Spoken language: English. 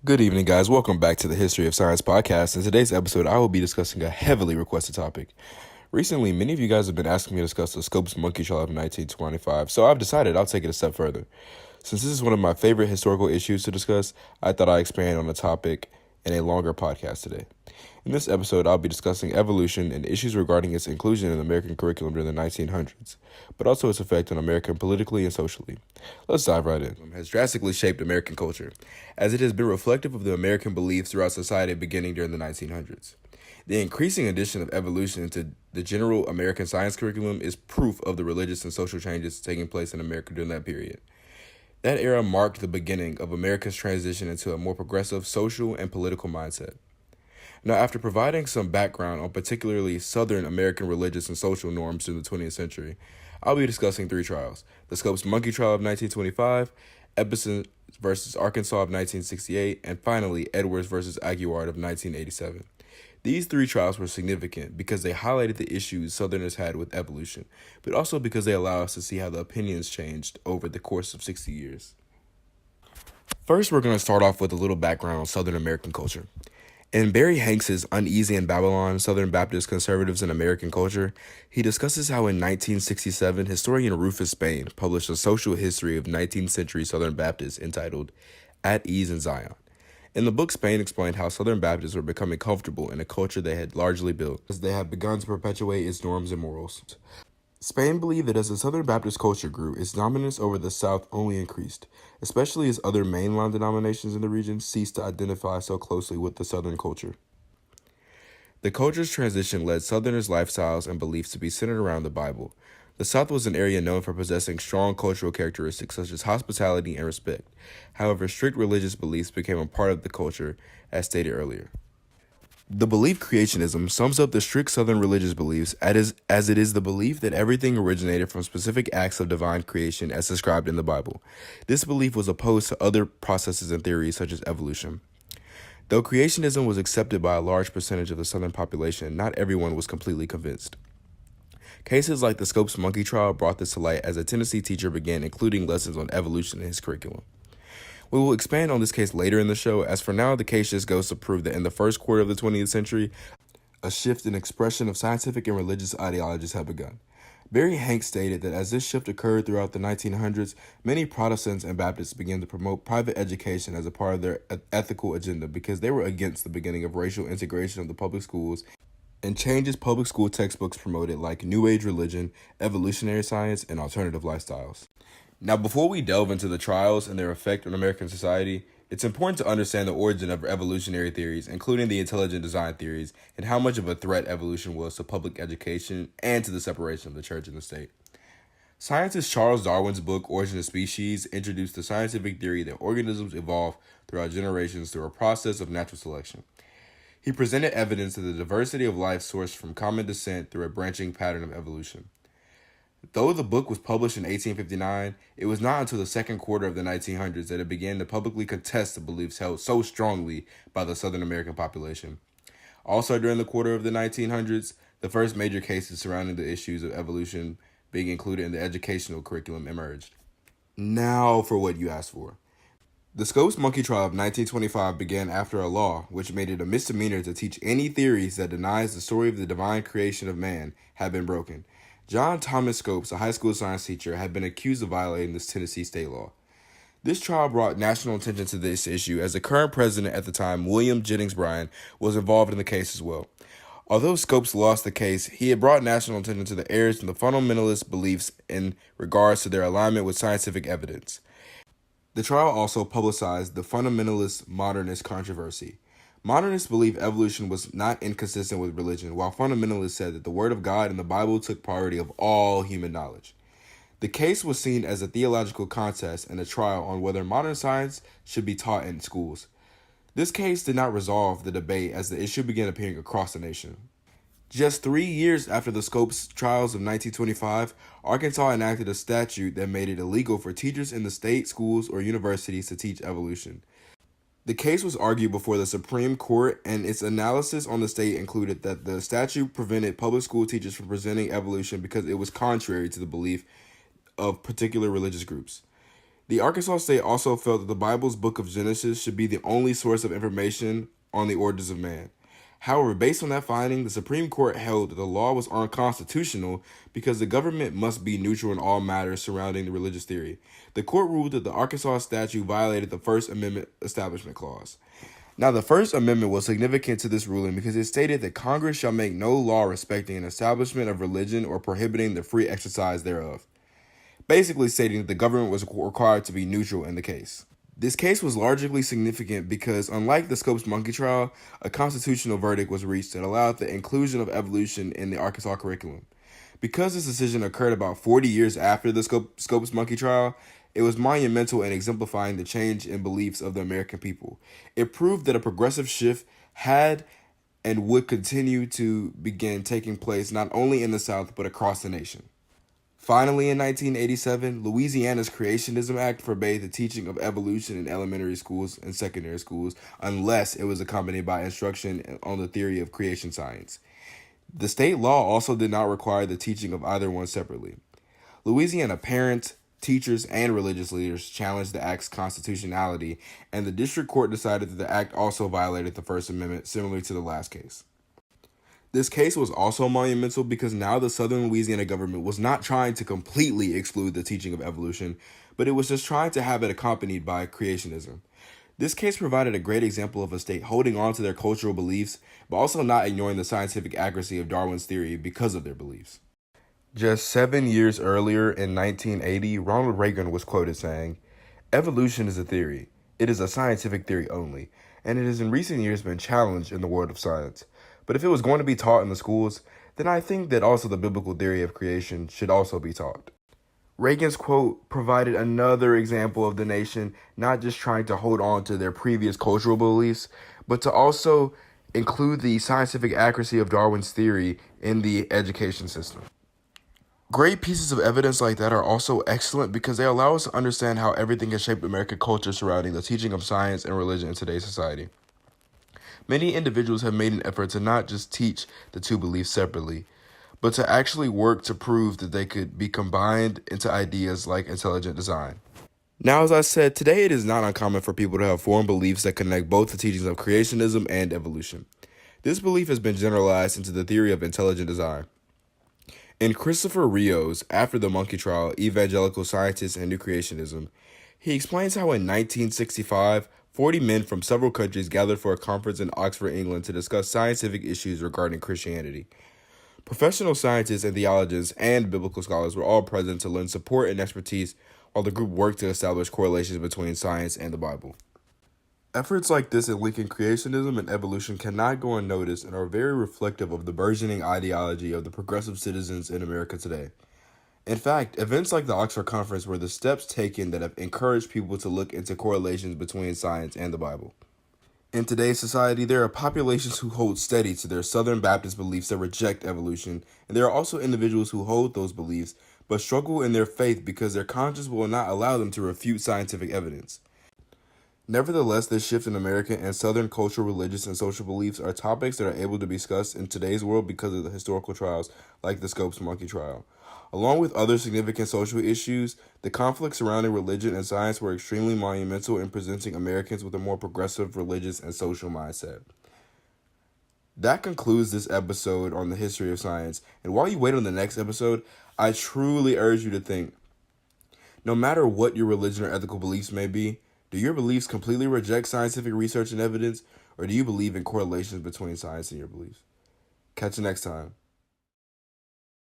Good evening, guys. Welcome back to the History of Science podcast. In today's episode, I will be discussing a heavily requested topic. Recently, many of you guys have been asking me to discuss the Scopes monkey trial of 1925, so I've decided I'll take it a step further. Since this is one of my favorite historical issues to discuss, I thought I'd expand on the topic in a longer podcast today. In this episode, I'll be discussing evolution and issues regarding its inclusion in the American curriculum during the 1900s, but also its effect on America politically and socially. Let's dive right in. It has drastically shaped American culture, as it has been reflective of the American beliefs throughout society beginning during the 1900s. The increasing addition of evolution into the general American science curriculum is proof of the religious and social changes taking place in America during that period. That era marked the beginning of America's transition into a more progressive social and political mindset. Now, after providing some background on particularly Southern American religious and social norms in the 20th century, I'll be discussing three trials: the Scopes monkey trial of 1925, Epperson versus Arkansas of 1968, and finally Edwards versus Aguillard of 1987. These three trials were significant because they highlighted the issues Southerners had with evolution, but also because they allow us to see how the opinions changed over the course of 60 years. First, we're going to start off with a little background on Southern American culture. In Barry Hanks' Uneasy in Babylon, Southern Baptist Conservatives in American Culture, he discusses how in 1967, historian Rufus Spain published a social history of 19th century Southern Baptists entitled At Ease in Zion. In the book, Spain explained how Southern Baptists were becoming comfortable in a culture they had largely built, as they had begun to perpetuate its norms and morals. Spain believed that as the Southern Baptist culture grew, its dominance over the South only increased, especially as other mainline denominations in the region ceased to identify so closely with the Southern culture. The culture's transition led Southerners' lifestyles and beliefs to be centered around the Bible. The South was an area known for possessing strong cultural characteristics such as hospitality and respect. However, strict religious beliefs became a part of the culture, as stated earlier. The belief creationism sums up the strict Southern religious beliefs as it is the belief that everything originated from specific acts of divine creation as described in the Bible. This belief was opposed to other processes and theories such as evolution. Though creationism was accepted by a large percentage of the Southern population, not everyone was completely convinced. Cases like the Scopes monkey trial brought this to light as a Tennessee teacher began including lessons on evolution in his curriculum. We will expand on this case later in the show, as for now the case just goes to prove that in the first quarter of the 20th century, a shift in expression of scientific and religious ideologies had begun. Barry Hanks stated that as this shift occurred throughout the 1900s, many Protestants and Baptists began to promote private education as a part of their ethical agenda because they were against the beginning of racial integration of the public schools and changes public school textbooks promoted like New Age religion, evolutionary science, and alternative lifestyles. Now, before we delve into the trials and their effect on American society, it's important to understand the origin of evolutionary theories, including the intelligent design theories, and how much of a threat evolution was to public education and to the separation of the church and the state. Scientist Charles Darwin's book, Origin of Species, introduced the scientific theory that organisms evolve throughout generations through a process of natural selection. He presented evidence of the diversity of life sourced from common descent through a branching pattern of evolution. Though the book was published in 1859, it was not until the second quarter of the 1900s that it began to publicly contest the beliefs held so strongly by the Southern American population. Also during the quarter of the 1900s, the first major cases surrounding the issues of evolution being included in the educational curriculum emerged. Now for what you asked for. The Scopes monkey trial of 1925 began after a law which made it a misdemeanor to teach any theories that denies the story of the divine creation of man had been broken. John Thomas Scopes, a high school science teacher, had been accused of violating this Tennessee state law. This trial brought national attention to this issue as the current president at the time, William Jennings Bryan, was involved in the case as well. Although Scopes lost the case, he had brought national attention to the errors in the fundamentalist beliefs in regards to their alignment with scientific evidence. The trial also publicized the fundamentalist modernist controversy. Modernists believed evolution was not inconsistent with religion, while fundamentalists said that the Word of God and the Bible took priority of all human knowledge. The case was seen as a theological contest and a trial on whether modern science should be taught in schools. This case did not resolve the debate as the issue began appearing across the nation. Just 3 years after the Scopes trials of 1925, Arkansas enacted a statute that made it illegal for teachers in the state schools or universities to teach evolution. The case was argued before the Supreme Court, and its analysis on the state included that the statute prevented public school teachers from presenting evolution because it was contrary to the belief of particular religious groups. The Arkansas state also felt that the Bible's book of Genesis should be the only source of information on the origins of man. However, based on that finding, the Supreme Court held that the law was unconstitutional because the government must be neutral in all matters surrounding the religious theory. The court ruled that the Arkansas statute violated the First Amendment Establishment Clause. Now, the First Amendment was significant to this ruling because it stated that Congress shall make no law respecting an establishment of religion or prohibiting the free exercise thereof, basically stating that the government was required to be neutral in the case. This case was largely significant because, unlike the Scopes monkey trial, a constitutional verdict was reached that allowed the inclusion of evolution in the Arkansas curriculum. Because this decision occurred about 40 years after the Scopes monkey trial, it was monumental in exemplifying the change in beliefs of the American people. It proved that a progressive shift had and would continue to begin taking place not only in the South but across the nation. Finally, in 1987, Louisiana's Creationism Act forbade the teaching of evolution in elementary schools and secondary schools unless it was accompanied by instruction on the theory of creation science. The state law also did not require the teaching of either one separately. Louisiana parents, teachers, and religious leaders challenged the act's constitutionality, and the district court decided that the act also violated the First Amendment, similar to the last case. This case was also monumental because now the Southern Louisiana government was not trying to completely exclude the teaching of evolution, but it was just trying to have it accompanied by creationism. This case provided a great example of a state holding on to their cultural beliefs, but also not ignoring the scientific accuracy of Darwin's theory because of their beliefs. Just 7 years earlier, in 1980, Ronald Reagan was quoted saying, "Evolution is a theory. It is a scientific theory only, and it has in recent years been challenged in the world of science. But if it was going to be taught in the schools, then I think that also the biblical theory of creation should also be taught." Reagan's quote provided another example of the nation not just trying to hold on to their previous cultural beliefs, but to also include the scientific accuracy of Darwin's theory in the education system. Great pieces of evidence like that are also excellent because they allow us to understand how everything has shaped American culture surrounding the teaching of science and religion in today's society. Many individuals have made an effort to not just teach the two beliefs separately, but to actually work to prove that they could be combined into ideas like intelligent design. Now, as I said, today it is not uncommon for people to have formed beliefs that connect both the teachings of creationism and evolution. This belief has been generalized into the theory of intelligent design. In Christopher Rios' After the Monkey Trial, Evangelical Scientists and New Creationism, he explains how in 1965, 40 men from several countries gathered for a conference in Oxford, England to discuss scientific issues regarding Christianity. Professional scientists and theologians and biblical scholars were all present to lend support and expertise while the group worked to establish correlations between science and the Bible. Efforts like this in linking creationism and evolution cannot go unnoticed and are very reflective of the burgeoning ideology of the progressive citizens in America today. In fact, events like the Oxford Conference were the steps taken that have encouraged people to look into correlations between science and the Bible. In today's society, there are populations who hold steady to their Southern Baptist beliefs that reject evolution, and there are also individuals who hold those beliefs but struggle in their faith because their conscience will not allow them to refute scientific evidence. Nevertheless, this shift in American and Southern cultural, religious, and social beliefs are topics that are able to be discussed in today's world because of the historical trials like the Scopes monkey trial. Along with other significant social issues, the conflicts surrounding religion and science were extremely monumental in presenting Americans with a more progressive religious and social mindset. That concludes this episode on the history of science, and while you wait on the next episode, I truly urge you to think, no matter what your religion or ethical beliefs may be, do your beliefs completely reject scientific research and evidence, or do you believe in correlations between science and your beliefs? Catch you next time.